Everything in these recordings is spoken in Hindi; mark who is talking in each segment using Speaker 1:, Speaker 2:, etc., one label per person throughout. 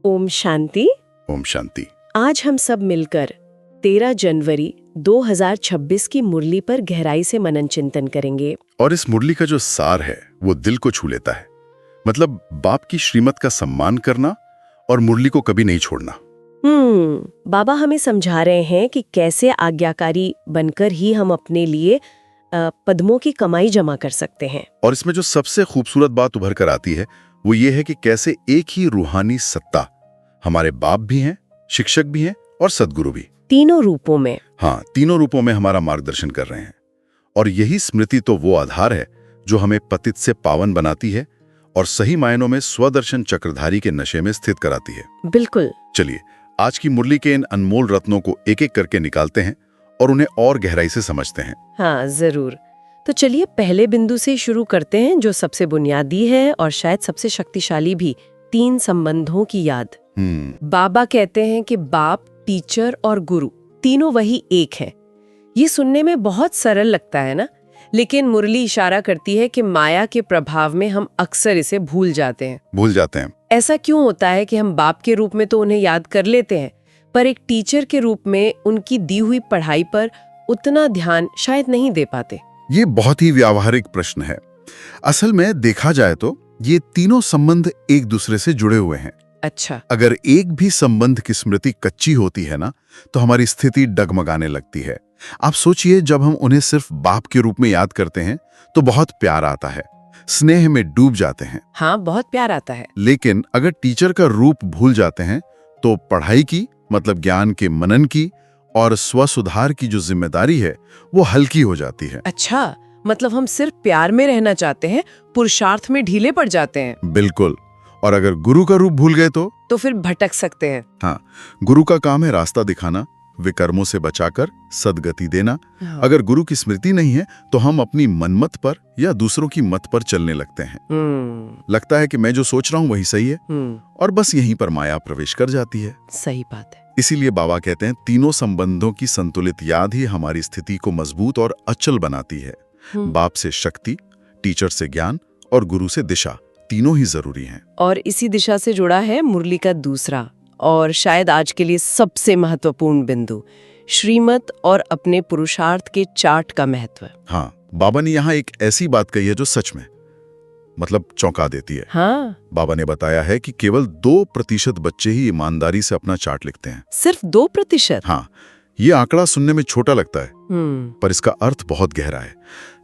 Speaker 1: ओम शांति।
Speaker 2: ओम शांति।
Speaker 1: आज हम सब मिलकर 13 जनवरी 2026 की मुरली पर गहराई से मनन चिंतन करेंगे।
Speaker 2: और इस मुरली का जो सार है वो दिल को छू लेता है। मतलब बाप की श्रीमत का सम्मान करना और मुरली को कभी नहीं छोड़ना।
Speaker 1: बाबा हमें समझा रहे हैं कि कैसे आज्ञाकारी बनकर ही हम अपने लिए पद्मों की कमाई जमा कर सकते हैं।
Speaker 2: और इसमें जो सबसे खूबसूरत बात उभर कर आती है वो ये है कि कैसे एक ही रूहानी सत्ता हमारे बाप भी हैं, शिक्षक भी हैं और सद्गुरु भी,
Speaker 1: तीनों रूपों में।
Speaker 2: हाँ, तीनों रूपों में हमारा मार्गदर्शन कर रहे हैं। और यही स्मृति तो वो आधार है जो हमें पतित से पावन बनाती है और सही मायनों में स्वदर्शन चक्रधारी के नशे में स्थित कराती है।
Speaker 1: बिल्कुल।
Speaker 2: चलिए आज की मुरली के इन अनमोल रत्नों को एक एक करके निकालते हैं और उन्हें और गहराई से समझते हैं।
Speaker 1: हाँ जरूर। तो चलिए पहले बिंदु से शुरू करते हैं जो सबसे बुनियादी है और शायद सबसे शक्तिशाली भी, 3 संबंधों की याद। बाबा कहते हैं कि बाप, टीचर और गुरु तीनों वही एक हैं। ये सुनने में बहुत सरल लगता है ना, लेकिन मुरली इशारा करती है कि माया के प्रभाव में हम अक्सर इसे भूल जाते हैं। ऐसा क्यों होता है कि हम बाप के रूप में तो उन्हें याद कर लेते हैं, पर एक टीचर के रूप में उनकी दी हुई पढ़ाई पर उतना ध्यान शायद नहीं दे पाते?
Speaker 2: ये बहुत ही व्यावहारिक प्रश्न है। असल में देखा जाए तो ये तीनों संबंध एक दूसरे से जुड़े हुए हैं।
Speaker 1: अच्छा।
Speaker 2: अगर एक भी संबंध की स्मृति कच्ची होती है ना, तो हमारी स्थिति डगमगाने लगती है। आप सोचिए, जब हम उन्हें सिर्फ बाप के रूप में याद करते हैं तो बहुत प्यार आता है, स्नेह में डूब जाते हैं।
Speaker 1: हाँ, बहुत प्यार आता है।
Speaker 2: लेकिन अगर टीचर का रूप भूल जाते हैं तो पढ़ाई की, मतलब ज्ञान के मनन की और स्वसुधार की जो जिम्मेदारी है वो हल्की हो जाती है।
Speaker 1: अच्छा, मतलब हम सिर्फ प्यार में रहना चाहते हैं, पुरुषार्थ में ढीले पड़ जाते हैं।
Speaker 2: बिल्कुल। और अगर गुरु का रूप भूल गए तो
Speaker 1: फिर भटक सकते हैं।
Speaker 2: हाँ, गुरु का काम है रास्ता दिखाना, विकर्मों से बचाकर सद्गति देना।
Speaker 1: हाँ।
Speaker 2: अगर गुरु की स्मृति नहीं है तो हम अपनी मनमत पर या दूसरों की मत पर चलने लगते हैं। लगता है कि मैं जो सोच रहा हूँ वही सही है, और बस यहीं पर माया प्रवेश कर जाती है।
Speaker 1: सही बात है।
Speaker 2: इसीलिए बाबा कहते हैं तीनों संबंधों की संतुलित याद ही हमारी स्थिति को मजबूत और अचल बनाती है। बाप से शक्ति, टीचर से ज्ञान और गुरु से दिशा, तीनों ही जरूरी हैं।
Speaker 1: और इसी दिशा से जुड़ा है मुरली का दूसरा और शायद आज के लिए सबसे महत्वपूर्ण बिंदु, श्रीमत और अपने पुरुषार्थ के चार्ट का महत्व।
Speaker 2: हाँ, बाबा ने यहाँ एक ऐसी बात कही है जो सच में मतलब चौंका देती है।
Speaker 1: हाँ।
Speaker 2: बाबा ने बताया है कि केवल 2% बच्चे ही ईमानदारी से अपना चार्ट लिखते हैं।
Speaker 1: सिर्फ 2%?
Speaker 2: हाँ, ये आंकड़ा सुनने में छोटा लगता है, पर इसका अर्थ बहुत गहरा है।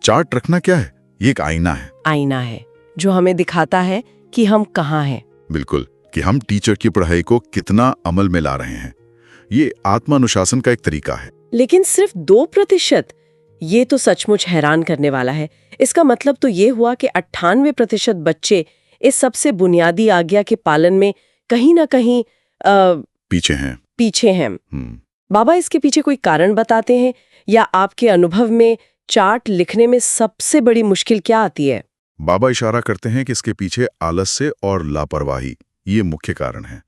Speaker 2: चार्ट रखना क्या है? ये एक आईना है।
Speaker 1: आईना है जो हमें दिखाता है कि हम कहाँ हैं।
Speaker 2: बिल्कुल, कि हम टीचर की पढ़ाई को कितना अमल में ला रहे हैं। ये आत्मानुशासन का एक तरीका है।
Speaker 1: लेकिन सिर्फ 2%? ये तो सचमुच हैरान करने वाला है। इसका मतलब तो ये हुआ कि 98% बच्चे इस सबसे बुनियादी आज्ञा के पालन में कहीं ना कहीं पीछे हैं। बाबा इसके पीछे कोई कारण बताते हैं, या आपके अनुभव में चार्ट लिखने में सबसे बड़ी मुश्किल क्या आती है?
Speaker 2: बाबा इशारा करते हैं कि इसके पीछे आलस्य और लापरवाही ये मुख्य कारण है।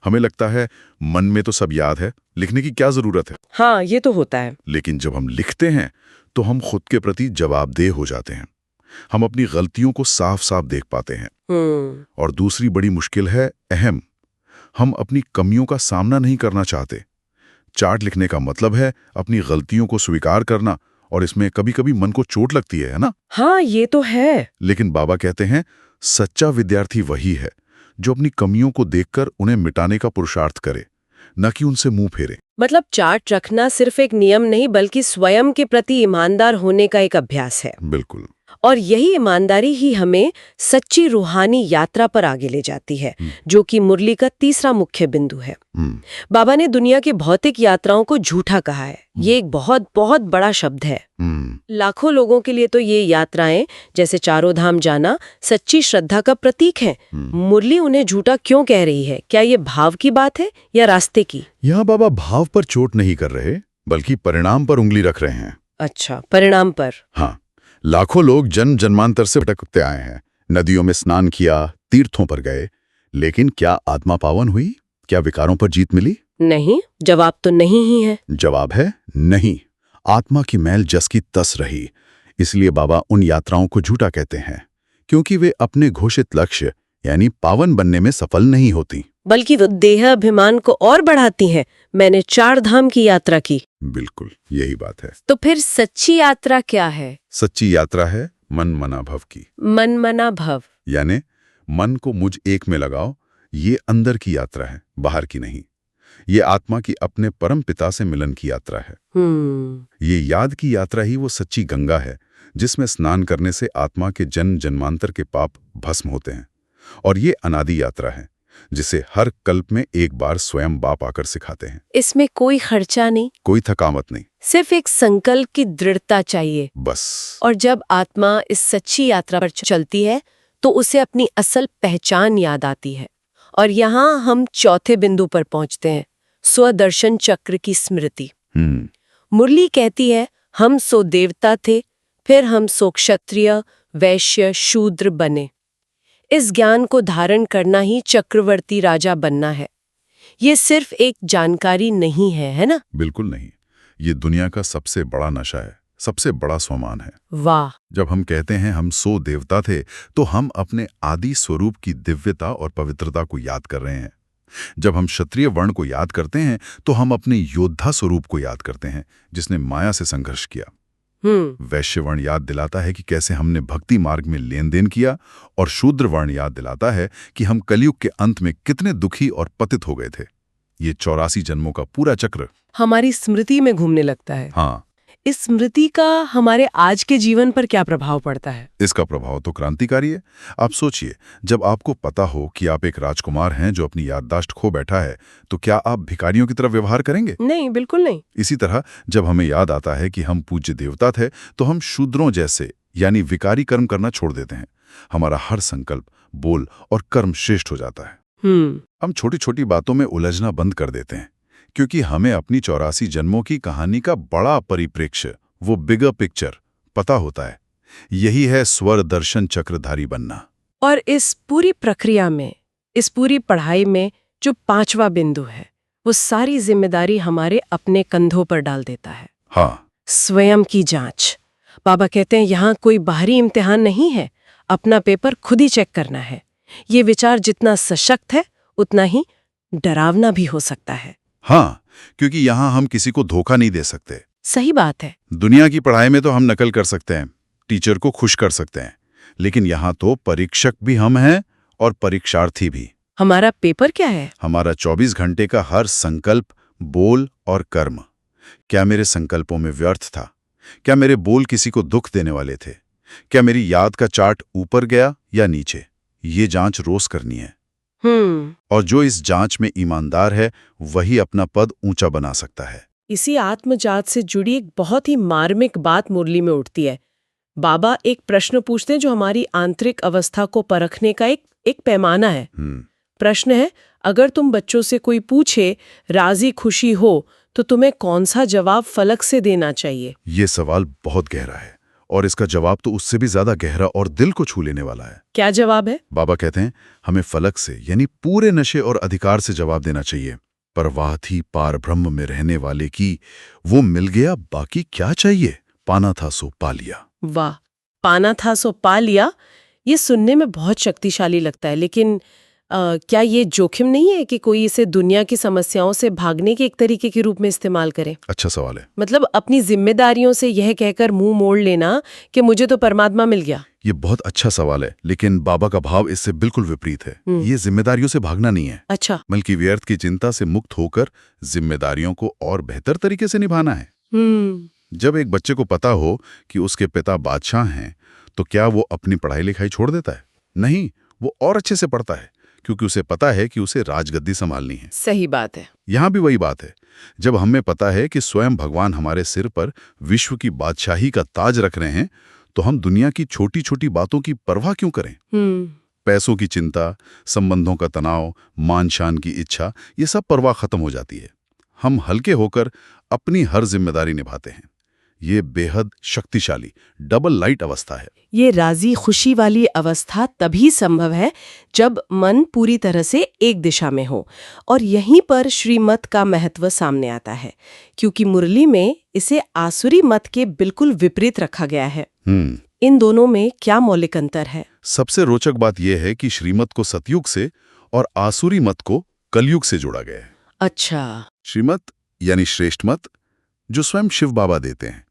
Speaker 2: हमें लगता है मन में तो सब याद है, लिखने की क्या जरूरत है।
Speaker 1: हाँ, ये तो होता है।
Speaker 2: लेकिन जब हम लिखते हैं तो हम खुद के प्रति जवाबदेह हो जाते हैं। हम अपनी गलतियों को साफ साफ देख पाते हैं। और दूसरी बड़ी मुश्किल है अहम। हम अपनी कमियों का सामना नहीं करना चाहते। चार्ट लिखने का मतलब है अपनी गलतियों को स्वीकार करना, और इसमें कभी कभी मन को चोट लगती है ना?
Speaker 1: हाँ, ये तो है।
Speaker 2: लेकिन बाबा कहते हैं सच्चा विद्यार्थी वही है जो अपनी कमियों को देखकर उन्हें मिटाने का पुरुषार्थ करे, न कि उनसे मुंह फेरे।
Speaker 1: मतलब चार्ट रखना सिर्फ एक नियम नहीं, बल्कि स्वयं के प्रति ईमानदार होने का एक अभ्यास है।
Speaker 2: बिल्कुल।
Speaker 1: और यही ईमानदारी ही हमें सच्ची रूहानी यात्रा पर आगे ले जाती है, जो कि मुरली का तीसरा मुख्य बिंदु है। बाबा ने दुनिया की भौतिक यात्राओं को झूठा कहा है। ये एक बहुत बहुत बड़ा शब्द है। लाखों लोगों के लिए तो ये यात्राएं, जैसे चारों धाम जाना, सच्ची श्रद्धा का प्रतीक है। मुरली उन्हें झूठा क्यों कह रही है? क्या ये भाव की बात है या रास्ते की?
Speaker 2: यहाँ बाबा भाव पर चोट नहीं कर रहे, बल्कि परिणाम पर उंगली रख रहे हैं।
Speaker 1: अच्छा, परिणाम पर।
Speaker 2: हाँ, लाखों लोग जन्म जन्मांतर से भटकते आए हैं, नदियों में स्नान किया, तीर्थों पर गए, लेकिन क्या आत्मा पावन हुई? क्या विकारों पर जीत मिली?
Speaker 1: नहीं। जवाब तो नहीं ही है।
Speaker 2: जवाब है नहीं। आत्मा की मैल जस की तस रही। इसलिए बाबा उन यात्राओं को झूठा कहते हैं, क्योंकि वे अपने घोषित लक्ष्य यानी पावन बनने में सफल नहीं होती।
Speaker 1: बल्कि वो देह अभिमान को और बढ़ाती हैं। मैंने 4 धाम की यात्रा की।
Speaker 2: बिल्कुल यही बात है।
Speaker 1: तो फिर सच्ची यात्रा क्या है?
Speaker 2: सच्ची यात्रा है मन मना भव की।
Speaker 1: मन मना भव
Speaker 2: यानी मन को मुझ एक में लगाओ। ये अंदर की यात्रा है, बाहर की नहीं। ये आत्मा की अपने परम पिता से मिलन की यात्रा है। ये याद की यात्रा ही वो सच्ची गंगा है जिसमें स्नान करने से आत्मा के जन्म जन्मांतर के पाप भस्म होते हैं। और ये अनादि यात्रा है जिसे हर कल्प में एक बार स्वयं बाप आकर सिखाते हैं।
Speaker 1: इसमें कोई खर्चा नहीं,
Speaker 2: कोई थकामत नहीं,
Speaker 1: सिर्फ एक संकल्प की दृढ़ता चाहिए
Speaker 2: बस।
Speaker 1: और जब आत्मा इस सच्ची यात्रा पर चलती है तो उसे अपनी असल पहचान याद आती है। और यहाँ हम चौथे बिंदु पर पहुंचते हैं, स्वदर्शन चक्र की स्मृति। मुरली कहती है, हम सो देवता थे, फिर हम सो क्षत्रिय, वैश्य, शूद्र बने। इस ज्ञान को धारण करना ही चक्रवर्ती राजा बनना है। ये सिर्फ एक जानकारी नहीं है ना?
Speaker 2: बिल्कुल नहीं। ये दुनिया का सबसे बड़ा नशा है, सबसे बड़ा स्वमान है।
Speaker 1: वाह!
Speaker 2: जब हम कहते हैं हम सो देवता थे, तो हम अपने आदि स्वरूप की दिव्यता और पवित्रता को याद कर रहे हैं। जब हम क्षत्रिय वर्ण को याद करते हैं, तो हम अपने योद्धा स्वरूप को याद करते हैं जिसने माया से संघर्ष किया। वैश्य वर्ण याद दिलाता है कि कैसे हमने भक्ति मार्ग में लेन देन किया, और शूद्र वर्ण याद दिलाता है कि हम कलयुग के अंत में कितने दुखी और पतित हो गए थे। ये 84 जन्मों का पूरा चक्र
Speaker 1: हमारी स्मृति में घूमने लगता है।
Speaker 2: हाँ।
Speaker 1: इस स्मृति का हमारे आज के जीवन पर क्या प्रभाव पड़ता है?
Speaker 2: इसका प्रभाव तो क्रांतिकारी है। आप सोचिए, जब आपको पता हो कि आप एक राजकुमार हैं जो अपनी याददाश्त खो बैठा है, तो क्या आप भिखारियों की तरफ व्यवहार करेंगे?
Speaker 1: नहीं, बिल्कुल नहीं।
Speaker 2: इसी तरह जब हमें याद आता है कि हम पूज्य देवता थे, तो हम शूद्रों जैसे यानी विकारी कर्म करना छोड़ देते हैं। हमारा हर संकल्प, बोल और कर्म श्रेष्ठ हो जाता है। हम छोटी छोटी बातों में उलझना बंद कर देते हैं, क्योंकि हमें अपनी 84 जन्मों की कहानी का बड़ा परिप्रेक्ष्य, वो बिगर पिक्चर पता होता है। यही है स्वर दर्शन चक्रधारी बनना।
Speaker 1: और इस पूरी प्रक्रिया में, इस पूरी पढ़ाई में जो 5वां बिंदु है, वो सारी जिम्मेदारी हमारे अपने कंधों पर डाल देता है।
Speaker 2: हाँ।
Speaker 1: स्वयं की जांच। बाबा कहते हैं यहाँ कोई बाहरी इम्तिहान नहीं है, अपना पेपर खुद ही चेक करना है। ये विचार जितना सशक्त है उतना ही डरावना भी हो सकता है।
Speaker 2: हाँ, क्योंकि यहाँ हम किसी को धोखा नहीं दे सकते।
Speaker 1: सही बात है।
Speaker 2: दुनिया की पढ़ाई में तो हम नकल कर सकते हैं, टीचर को खुश कर सकते हैं, लेकिन यहाँ तो परीक्षक भी हम हैं और परीक्षार्थी भी।
Speaker 1: हमारा पेपर क्या है?
Speaker 2: हमारा 24 घंटे का हर संकल्प, बोल और कर्म। क्या मेरे संकल्पों में व्यर्थ था? क्या मेरे बोल किसी को दुख देने वाले थे? क्या मेरी याद का चार्ट ऊपर गया या नीचे? ये जांच रोज करनी है। और जो इस जांच में ईमानदार है, वही अपना पद ऊंचा बना सकता है।
Speaker 1: इसी आत्मजात से जुड़ी एक बहुत ही मार्मिक बात मुरली में उठती है। बाबा एक प्रश्न पूछते हैं जो हमारी आंतरिक अवस्था को परखने का एक पैमाना है। प्रश्न है, अगर तुम बच्चों से कोई पूछे राजी खुशी हो, तो तुम्हें कौन सा जवाब फलक से देना चाहिए?
Speaker 2: ये सवाल बहुत गहरा है, और इसका जवाब तो उससे भी ज्यादा गहरा और दिल को छू लेने वाला है।
Speaker 1: क्या जवाब है?
Speaker 2: बाबा कहते हैं, हमें फलक से यानी पूरे नशे और अधिकार से जवाब देना चाहिए। परवाह थी पार ब्रह्म में रहने वाले की, वो मिल गया, बाकी क्या चाहिए? पाना था सो पा लिया।
Speaker 1: वाह, पाना था सो पा लिया। ये सुनने में बहुत शक्तिशाली लगता है, लेकिन क्या ये जोखिम नहीं है कि कोई इसे दुनिया की समस्याओं से भागने के एक तरीके के रूप में इस्तेमाल करे?
Speaker 2: अच्छा सवाल है।
Speaker 1: मतलब अपनी जिम्मेदारियों से यह कहकर मुंह मोड़ लेना कि मुझे तो परमात्मा मिल गया।
Speaker 2: ये बहुत अच्छा सवाल है, लेकिन बाबा का भाव इससे बिल्कुल विपरीत है। ये जिम्मेदारियों से भागना नहीं है।
Speaker 1: अच्छा।
Speaker 2: बल्कि व्यर्थ की चिंता से मुक्त होकर जिम्मेदारियों को और बेहतर तरीके से निभाना है। जब एक बच्चे को पता हो कि उसके पिता बादशाह हैं, तो क्या वो अपनी पढ़ाई लिखाई छोड़ देता है? नहीं, वो और अच्छे से पढ़ता है, क्योंकि उसे पता है कि उसे राजगद्दी संभालनी है।
Speaker 1: सही बात है।
Speaker 2: यहाँ भी वही बात है। जब हमें पता है कि स्वयं भगवान हमारे सिर पर विश्व की बादशाही का ताज रख रहे हैं, तो हम दुनिया की छोटी छोटी बातों की परवाह क्यों करें? पैसों की चिंता, संबंधों का तनाव, मान शान की इच्छा, ये सब परवाह खत्म हो जाती है। हम हल्के होकर अपनी हर जिम्मेदारी निभाते हैं। ये बेहद शक्तिशाली डबल लाइट अवस्था है।
Speaker 1: ये राजी खुशी वाली अवस्था तभी संभव है जब मन पूरी तरह से एक दिशा में हो, और यहीं पर श्रीमत का महत्व सामने आता है, क्योंकि मुरली में इसे आसुरी मत के बिल्कुल विपरीत रखा गया है। इन दोनों में क्या मौलिक अंतर है?
Speaker 2: सबसे रोचक बात यह है कि श्रीमत को सतयुग से और आसुरी मत को कलयुग से जोड़ा गया है।
Speaker 1: अच्छा।
Speaker 2: श्रीमत यानी श्रेष्ठ मत जो स्वयं शिव बाबा देते हैं,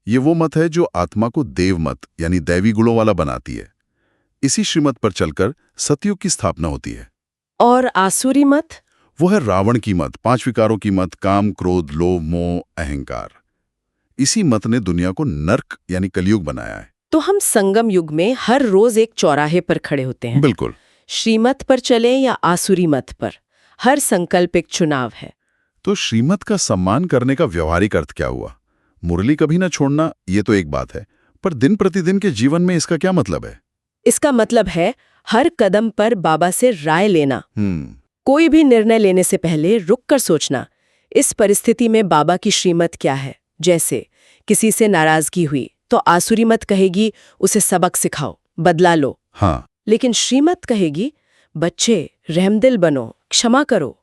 Speaker 2: ये वो मत है जो आत्मा को देव मत यानी दैवी गुणों वाला बनाती है। इसी श्रीमत पर चलकर सतयुग की स्थापना होती है।
Speaker 1: और आसुरी मत?
Speaker 2: वो है रावण की मत, 5 विकारों की मत, काम, क्रोध, लोभ, मोह, अहंकार। इसी मत ने दुनिया को नर्क यानी कलयुग बनाया है।
Speaker 1: तो हम संगम युग में हर रोज एक चौराहे पर खड़े होते हैं।
Speaker 2: बिल्कुल।
Speaker 1: श्रीमत पर चले या आसुरी मत पर, हर संकल्प एक चुनाव है।
Speaker 2: तो श्रीमत का सम्मान करने का व्यवहारिक अर्थ क्या हुआ? मुरली कभी ना छोड़ना, ये तो एक बात है, पर दिन प्रतिदिन के जीवन में इसका क्या मतलब है?
Speaker 1: इसका मतलब है हर कदम पर बाबा से राय लेना। कोई भी निर्णय लेने से पहले रुक कर सोचना, इस परिस्थिति में बाबा की श्रीमत क्या है। जैसे किसी से नाराजगी हुई तो आसुरी मत कहेगी उसे सबक सिखाओ, बदला लो।
Speaker 2: हाँ।
Speaker 1: लेकिन श्रीमत कहेगी बच्चे रहमदिल बनो, क्षमा करो।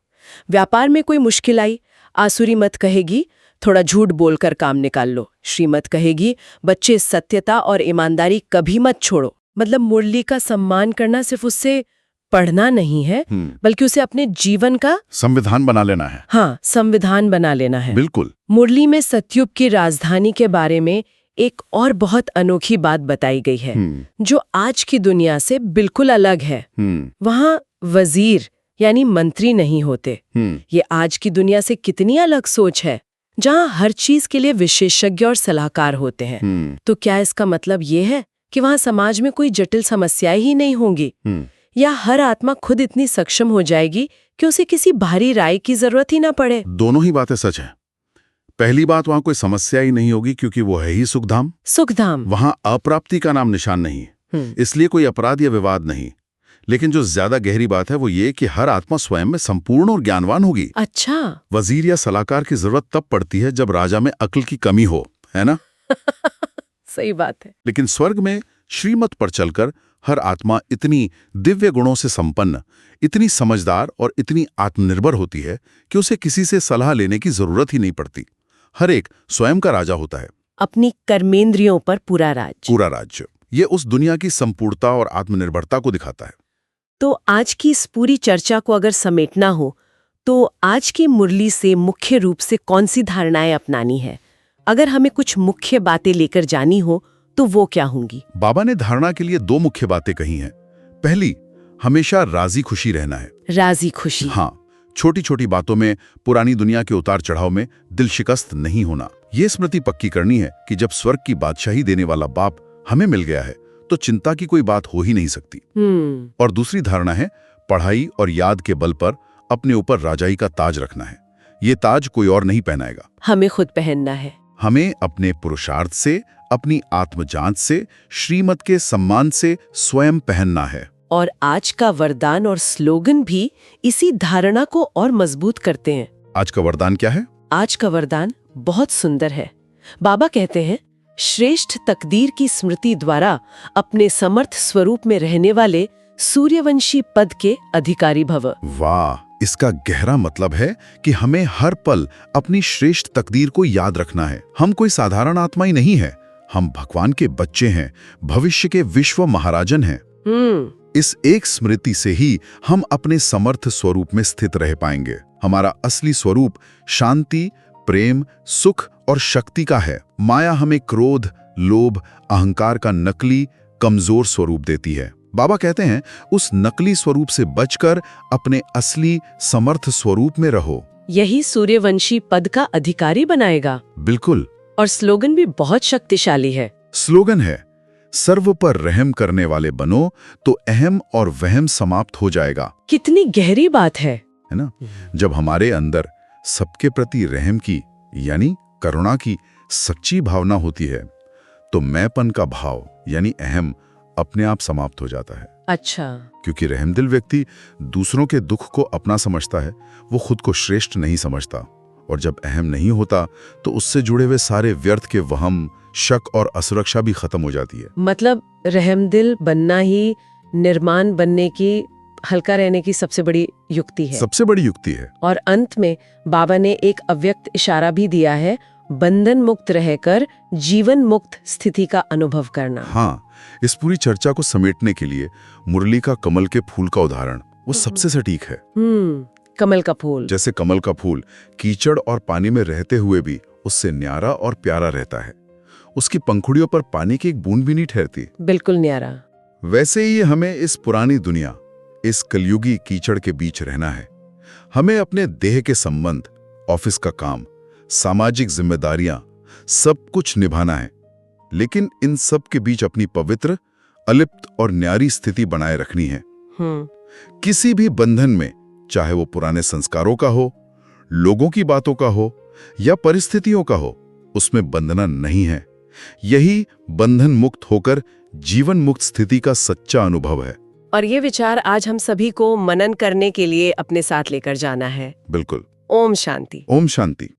Speaker 1: व्यापार में कोई मुश्किल आई, आसुरी मत कहेगी थोड़ा झूठ बोलकर काम निकाल लो। श्रीमत कहेगी बच्चे सत्यता और ईमानदारी कभी मत छोड़ो। मतलब मुरली का सम्मान करना सिर्फ उससे पढ़ना नहीं है, बल्कि उसे अपने जीवन का
Speaker 2: संविधान बना लेना है।
Speaker 1: हाँ, संविधान बना लेना है।
Speaker 2: बिल्कुल।
Speaker 1: मुरली में सतयुग की राजधानी के बारे में एक और बहुत अनोखी बात बताई गई है, जो आज की दुनिया से बिल्कुल अलग है। वहाँ वजीर यानी मंत्री नहीं होते। ये आज की दुनिया से कितनी अलग सोच है, जहाँ हर चीज के लिए विशेषज्ञ और सलाहकार होते हैं। तो क्या इसका मतलब ये है कि वहाँ समाज में कोई जटिल समस्याएं ही नहीं होंगी, या हर आत्मा खुद इतनी सक्षम हो जाएगी कि उसे किसी बाहरी राय की जरूरत ही ना पड़े?
Speaker 2: दोनों ही बातें सच हैं। पहली बात, वहां कोई समस्या ही नहीं होगी क्योंकि वो है ही सुखधाम।
Speaker 1: सुखधाम।
Speaker 2: वहां अप्राप्ति का नाम निशान नहीं, इसलिए कोई अपराध या विवाद नहीं। लेकिन जो ज्यादा गहरी बात है वो ये कि हर आत्मा स्वयं में संपूर्ण और ज्ञानवान होगी।
Speaker 1: अच्छा।
Speaker 2: वजीर या सलाहकार की जरूरत तब पड़ती है जब राजा में अक्ल की कमी हो, है ना?
Speaker 1: सही बात है।
Speaker 2: लेकिन स्वर्ग में श्रीमत पर चलकर हर आत्मा इतनी दिव्य गुणों से संपन्न, इतनी समझदार और इतनी आत्मनिर्भर होती है कि उसे किसी से सलाह लेने की जरूरत ही नहीं पड़ती। हर एक स्वयं का राजा होता है,
Speaker 1: अपनी कर्मेंद्रियों पर पूरा
Speaker 2: राज्य। ये उस दुनिया की संपूर्णता और आत्मनिर्भरता को दिखाता है।
Speaker 1: तो आज की इस पूरी चर्चा को अगर समेटना हो तो आज की मुरली से मुख्य रूप से कौन सी धारणाएं अपनानी है? अगर हमें कुछ मुख्य बातें लेकर जानी हो तो वो क्या होंगी?
Speaker 2: बाबा ने धारणा के लिए 2 मुख्य बातें कही हैं। पहली, हमेशा राजी खुशी रहना है।
Speaker 1: राजी खुशी?
Speaker 2: हाँ, छोटी छोटी बातों में, पुरानी दुनिया के उतार चढ़ाव में दिल शिकस्त नहीं होना। ये स्मृति पक्की करनी है कि जब स्वर्ग की बादशाही देने वाला बाप हमें मिल गया है तो चिंता की कोई बात हो ही नहीं सकती। और दूसरी धारणा है पढ़ाई और याद के बल पर अपने ऊपर राजाई का ताज रखना है। ये ताज कोई और नहीं पहनाएगा,
Speaker 1: हमें खुद पहनना है।
Speaker 2: हमें अपने पुरुषार्थ से, अपनी आत्मजांच से, श्रीमत के सम्मान से स्वयं पहनना है।
Speaker 1: और आज का वरदान और स्लोगन भी इसी धारणा को और मजबूत करते हैं।
Speaker 2: आज का वरदान क्या है?
Speaker 1: आज का वरदान बहुत सुंदर है। बाबा कहते हैं, श्रेष्ठ तकदीर की स्मृति द्वारा अपने समर्थ स्वरूप में रहने वाले सूर्यवंशी पद के अधिकारी भव।
Speaker 2: वाह, इसका गहरा मतलब है कि हमें हर पल अपनी श्रेष्ठ तकदीर को याद रखना है। हम कोई साधारण आत्मा ही नहीं है, हम भगवान के बच्चे हैं, भविष्य के विश्व महाराजन हैं। इस एक स्मृति से ही हम अपने समर्थ स्वरूप में स्थित रह पाएंगे। हमारा असली स्वरूप शांति, प्रेम, सुख और शक्ति का है। माया हमें क्रोध, लोभ, अहंकार का नकली, कमजोर स्वरूप देती है। बाबा कहते हैं, उस नकली स्वरूप से बचकर अपने असली समर्थ स्वरूप में रहो।
Speaker 1: यही सूर्यवंशी पद का अधिकारी बनाएगा।
Speaker 2: बिल्कुल।
Speaker 1: और स्लोगन भी बहुत शक्तिशाली है।
Speaker 2: स्लोगन है, सर्व पर रहम करने वाले बनो तो अहम और वहम समाप्त हो जाएगा।
Speaker 1: कितनी गहरी बात है
Speaker 2: ना? जब हमारे अंदर सबके प्रति रहम की यानी करुणा की सच्ची भावना होती है तो मैंपन का भाव यानी अहम अपने आप समाप्त हो जाता है।
Speaker 1: अच्छा।
Speaker 2: क्योंकि रहमदिल व्यक्ति दूसरों के दुख को अपना समझता है, वो खुद को श्रेष्ठ नहीं समझता। और जब अहम नहीं होता तो उससे जुड़े हुए सारे व्यर्थ के वहम, शक और असुरक्षा भी खत्म हो जाती है।
Speaker 1: मतलब रहमदिल बनना ही निर्माण बनने की, हल्का रहने की सबसे बड़ी युक्ति है।
Speaker 2: सबसे बड़ी युक्ति है।
Speaker 1: और अंत में बाबा ने एक अव्यक्त इशारा भी दिया है, बंधन मुक्त रहकर जीवन मुक्त स्थिति का अनुभव करना।
Speaker 2: हाँ, इस पूरी चर्चा को समेटने के लिए मुरली का कमल के फूल का उदाहरण वो सबसे सटीक है।
Speaker 1: कमल का फूल।
Speaker 2: जैसे कमल का फूल कीचड़ और पानी में रहते हुए भी उससे न्यारा और प्यारा रहता है। उसकी पंखुड़ियों पर पानी की एक बूंद भी नहीं ठहरती।
Speaker 1: बिल्कुल न्यारा।
Speaker 2: वैसे ही हमें इस पुरानी दुनिया, इस कलयुगी कीचड़ के बीच रहना है। हमें अपने देह के संबंध, ऑफिस का काम, सामाजिक जिम्मेदारियां, सब कुछ निभाना है। लेकिन इन सब के बीच अपनी पवित्र, अलिप्त और न्यारी स्थिति बनाए रखनी है। किसी भी बंधन में, चाहे वो पुराने संस्कारों का हो, लोगों की बातों का हो या परिस्थितियों का हो, उसमें बंधना नहीं है। यही बंधन मुक्त होकर जीवन मुक्त स्थिति का सच्चा अनुभव है।
Speaker 1: और ये विचार आज हम सभी को मनन करने के लिए अपने साथ लेकर जाना है।
Speaker 2: बिल्कुल।
Speaker 1: ओम शांति।
Speaker 2: ओम शांति।